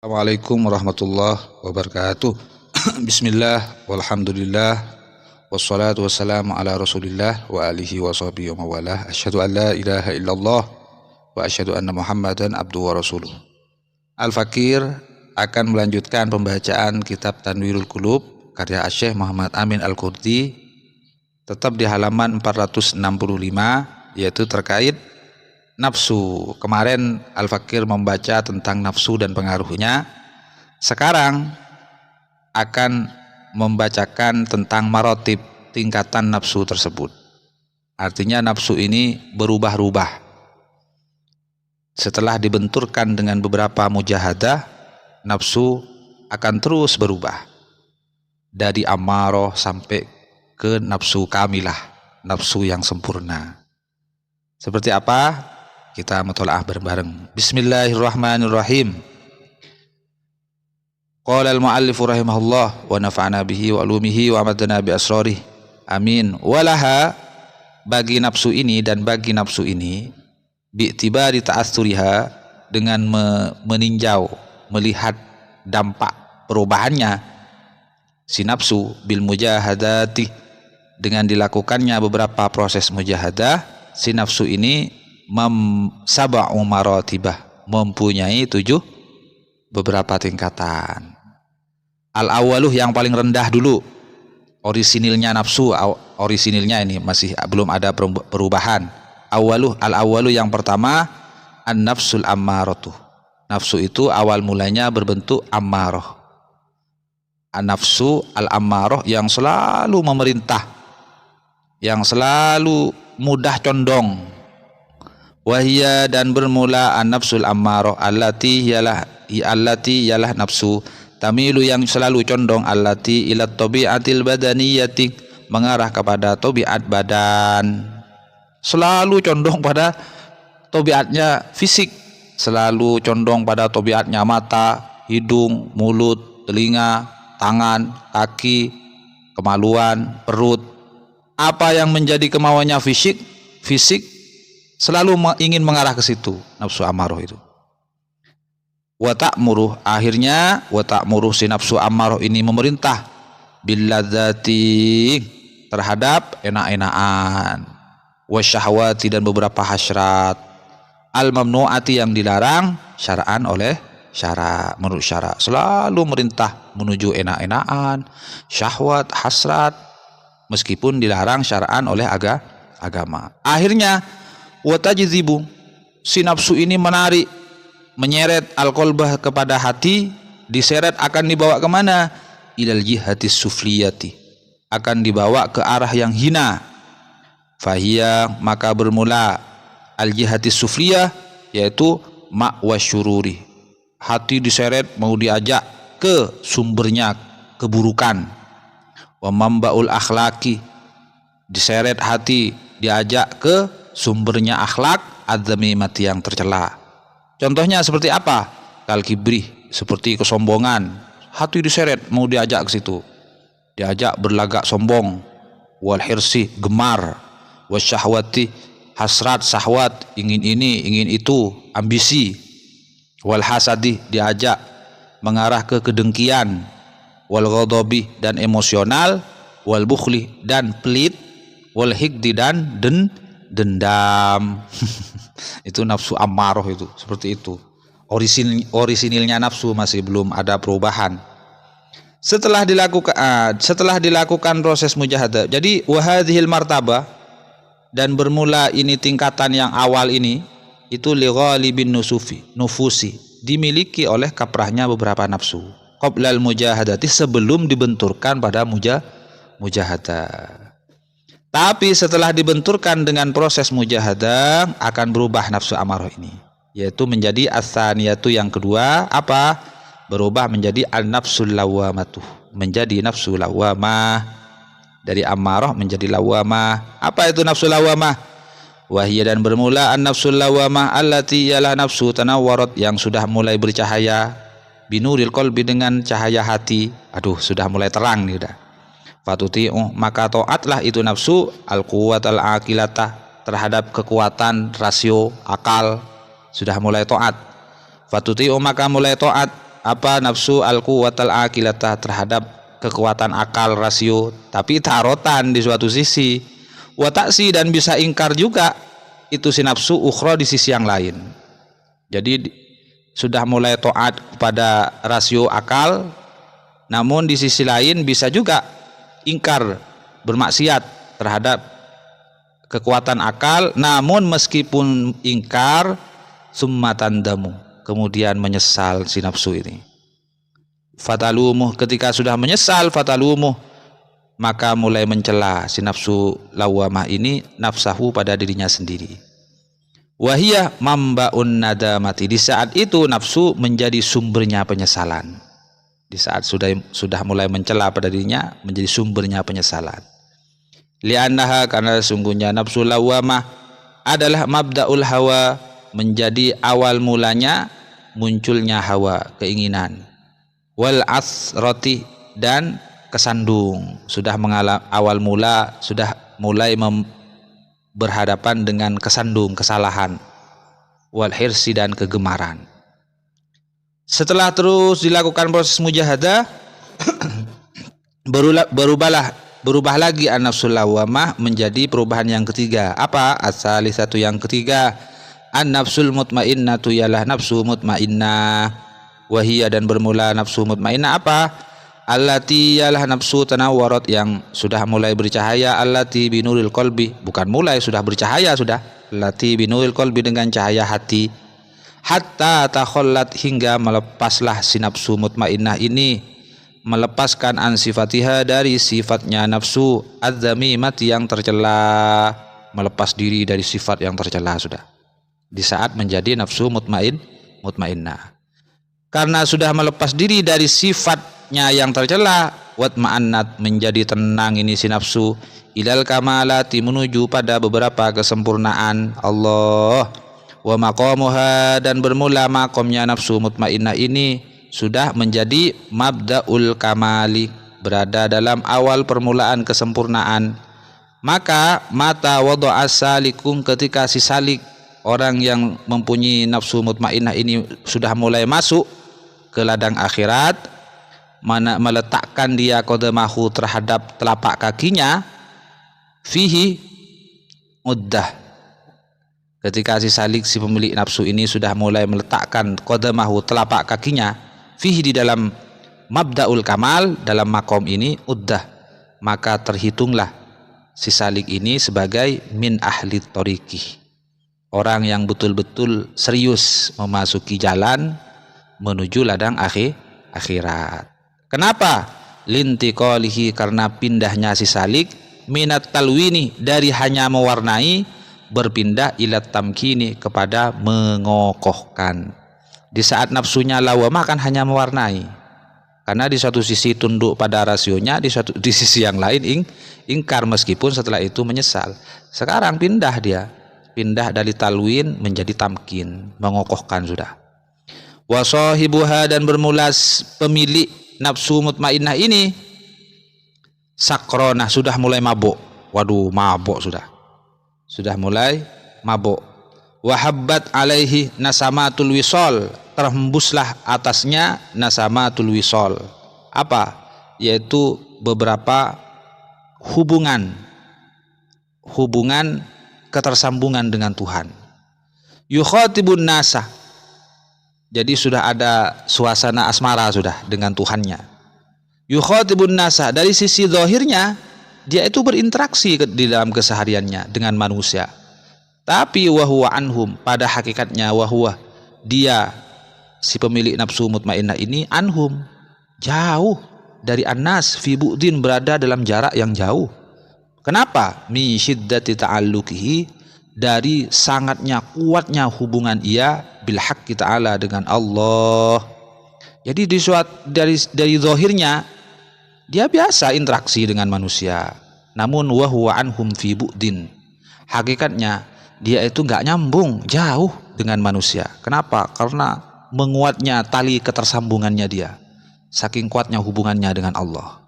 Assalamualaikum warahmatullahi wabarakatuh. Bismillah, walhamdulillah, wassalatu wassalamu ala rasulillah wa alihi wa sahbihi wa mawalah. Asyhadu an la ilaha illallah wa asyhadu anna muhammadan abduhu wa rasuluh. Al-Fakir akan melanjutkan pembacaan kitab Tanwirul Qulub karya Syekh Muhammad Amin Al-Qurdi, tetap di halaman 465, yaitu terkait nafsu. Kemarin Al-Fakir membaca tentang nafsu dan pengaruhnya. Sekarang akan membacakan tentang marotib, tingkatan nafsu tersebut. Artinya nafsu ini berubah-ubah. Setelah dibenturkan dengan beberapa mujahadah, nafsu akan terus berubah. Dari amarah sampai ke nafsu kamilah, nafsu yang sempurna. Seperti apa? Kita mutola'ah bareng-bareng. Bismillahirrahmanirrahim. Qala al-muallifu rahimahullah wa nafa'ana bihi wa alumihi wa amadana bi asrarih. Amin. Walaha, bagi nafsu ini dan bagi nafsu ini, bi'tibari ta'assuriha, dengan meninjau, melihat dampak perubahannya si nafsu, bil mujahadati, dengan dilakukannya beberapa proses mujahadah, si nafsu ini sab'u maratibah, mempunyai 7 beberapa tingkatan. Al-awaluh, yang paling rendah dulu, orisinilnya nafsu, orisinilnya ini masih belum ada perubahan. Al-awaluh, yang pertama, an-nafsul ammaratuh. Nafsu itu awal mulanya berbentuk ammarah. An-nafsu al-ammarah, yang selalu memerintah, yang selalu mudah condong. Wahia, dan bermula an-nafsul ammarah allati yalah nafsu tamilu, yang selalu condong, allati ila tabi'atil badaniyati, mengarah kepada tabiat badan, selalu condong pada tabiatnya fisik, selalu condong pada tabiatnya mata, hidung, mulut, telinga, tangan, kaki, kemaluan, perut. Apa yang menjadi kemauannya fisik selalu ingin mengarah ke situ, nafsu amarah itu. Wa ta'muruh, akhirnya wa ta'muruh, si nafsu amarah ini memerintah bil ladzati, terhadap enak-enakan, wa syahwati, dan beberapa hasrat, al mamnuati, yang dilarang syara'an oleh syara', menurut syara', selalu merintah menuju enak-enakan, syahwat, hasrat, meskipun dilarang syara'an oleh agama. Akhirnya watajzibu, si nafsu ini menarik, menyeret al-qalbah, kepada hati, diseret akan dibawa kemana? Ilal jihatis sufliyati, akan dibawa ke arah yang hina. Fahiyah, maka bermula al-jihatis sufliyah, yaitu ma'wa syururi, hati diseret, mau diajak ke sumbernya keburukan. Wa mambaul akhlaki, diseret hati, diajak ke sumbernya akhlak adzamimati, yang tercela. Contohnya seperti apa? Kal kibrih, seperti kesombongan, hati diseret, mau diajak ke situ, diajak berlagak sombong. Wal hirsi, gemar. Wasyahwati, hasrat, syahwat, ingin ini, ingin itu, ambisi. Wal hasadi, diajak mengarah ke kedengkian. Wal ghadabi, dan emosional. Wal bukhli, dan pelit. Wal hikdi, dan dendam. Itu nafsu ammarah, itu seperti itu. Orisinilnya nafsu masih belum ada perubahan. Setelah dilakukan proses mujahadah, jadi wahadhil martabah, dan bermula ini tingkatan yang awal ini, itu li ghalibin nufusi, dimiliki oleh kaprahnya beberapa nafsu, qoblal mujahadati, sebelum dibenturkan pada mujahadah. Tapi setelah dibenturkan dengan proses mujahadah, akan berubah nafsu amarah ini, yaitu menjadi as-saniyatu, yang kedua. Apa? Berubah menjadi an-nafsul lawamatuh, menjadi nafsu lawamah. Dari amarah menjadi lawamah. Apa itu nafsu lawamah? Wahiyya, dan bermula an-nafsul lawamah allati yalah nafsu tanawwarat, yang sudah mulai bercahaya, binuril qalbi, dengan cahaya hati. Aduh, sudah mulai terang nih udah. Fatuti'u, maka taatlah itu nafsu al-quwatal aqilata, terhadap kekuatan rasio akal, sudah mulai taat. Fatuti'u, maka mulai taat nafsu al-quwatal aqilata, terhadap kekuatan akal rasio, tapi tarotan di suatu sisi, wa ta'si, dan bisa ingkar juga itu si nafsu ukhra di sisi yang lain. Jadi sudah mulai taat kepada rasio akal, namun di sisi lain bisa juga ingkar, bermaksiat terhadap kekuatan akal, namun meskipun ingkar summa tandamu, kemudian menyesal si nafsu ini. Fatalumuh, ketika sudah menyesal, fatalumuh, maka mulai mencela si nafsu lawamah ini nafsahu pada dirinya sendiri. Wahiyah mambaun nadamati, di saat itu nafsu menjadi sumbernya penyesalan. Di saat sudah mulai mencela pada dirinya, menjadi sumbernya penyesalan. Li'annaha, karena sungguhnya nafsu lawamah adalah mabda'ul hawa, menjadi awal mulanya munculnya hawa, keinginan. Wal asroti, dan kesandung, sudah awal mula sudah mulai berhadapan dengan kesandung, kesalahan. Wal hirsi, dan kegemaran. Setelah terus dilakukan proses mujahadah, berubah lagi an-nafsul lawamah menjadi perubahan yang ketiga. Apa? As-salisatu, yang ketiga, an-nafsul mutmainnatu, ialah nafsu mutmainnah. Wahiyah, dan bermula nafsu mutmainnah apa? Allati, ialah nafsu tanawwarat, yang sudah mulai bercahaya. Allati binuril qalbi, bukan mulai, sudah bercahaya sudah. Allati binuril qalbi, dengan cahaya hati. Hatta takhallat, hingga melepaslah si nafsu mutmainnah ini, melepaskan an sifatiha, dari sifatnya nafsu adzamimati, yang tercela, melepas diri dari sifat yang tercela sudah di saat menjadi nafsu mutmainnah. Karena sudah melepas diri dari sifatnya yang tercela, watma'annat, menjadi tenang ini si nafsu, ilal kamalati, menuju pada beberapa kesempurnaan Allah. Wa maqamuha, dan bermula makomnya nafsu mutmainnah ini sudah menjadi mabda'ul kamali, berada dalam awal permulaan kesempurnaan. Maka mata wada'a salikun, ketika si salik, orang yang mempunyai nafsu mutmainnah ini sudah mulai masuk ke ladang akhirat, mana meletakkan dia qadamahu, terhadap telapak kakinya, fihi muddah, ketika si salik, si pemilik nafsu ini sudah mulai meletakkan qadamahu, telapak kakinya, fihi, di dalam mabda'ul kamal, dalam makom ini, uddah, maka terhitunglah si salik ini sebagai min ahli thoriqih, orang yang betul-betul serius memasuki jalan menuju ladang akhirat. Kenapa? Lintiqalihi, karena pindahnya si salik, minat talwini, dari hanya mewarnai, berpindah ilat tamkini, kepada mengokohkan. Di saat nafsunya lawamah kan hanya mewarnai, karena di satu sisi tunduk pada rasionya, di sisi yang lain ingkar, meskipun setelah itu menyesal. Sekarang pindah dari talwin menjadi tamkin, mengokohkan sudah. Wa sahibuha, dan bermula pemilik nafsu mutmainnah ini sakronah, sudah mulai mabuk. Waduh, mabuk sudah mulai mabuk. Wahabbat alaihi nasamatul wisol, terhembuslah atasnya nasamatul wisol. Apa? Yaitu beberapa hubungan ketersambungan dengan Tuhan. Yukhatibun nasa, jadi sudah ada suasana asmara sudah dengan Tuhannya. Yukhatibun nasa, dari sisi zahirnya dia itu berinteraksi di dalam kesehariannya dengan manusia. Tapi wahuwa anhum, pada hakikatnya wahuwa, dia si pemilik nafsu mutmainnah ini, anhum, jauh dari annas, fi bu'din, berada dalam jarak yang jauh. Kenapa? Mi syiddati ta'alluqihi, dari sangatnya kuatnya hubungan ia bil haqqi ta'ala, dengan Allah. Jadi dari zahirnya dia biasa interaksi dengan manusia, namun wa huwa anhum fi bu'din, hakikatnya dia itu enggak nyambung, jauh dengan manusia. Kenapa? Karena menguatnya tali ketersambungannya dia, saking kuatnya hubungannya dengan Allah.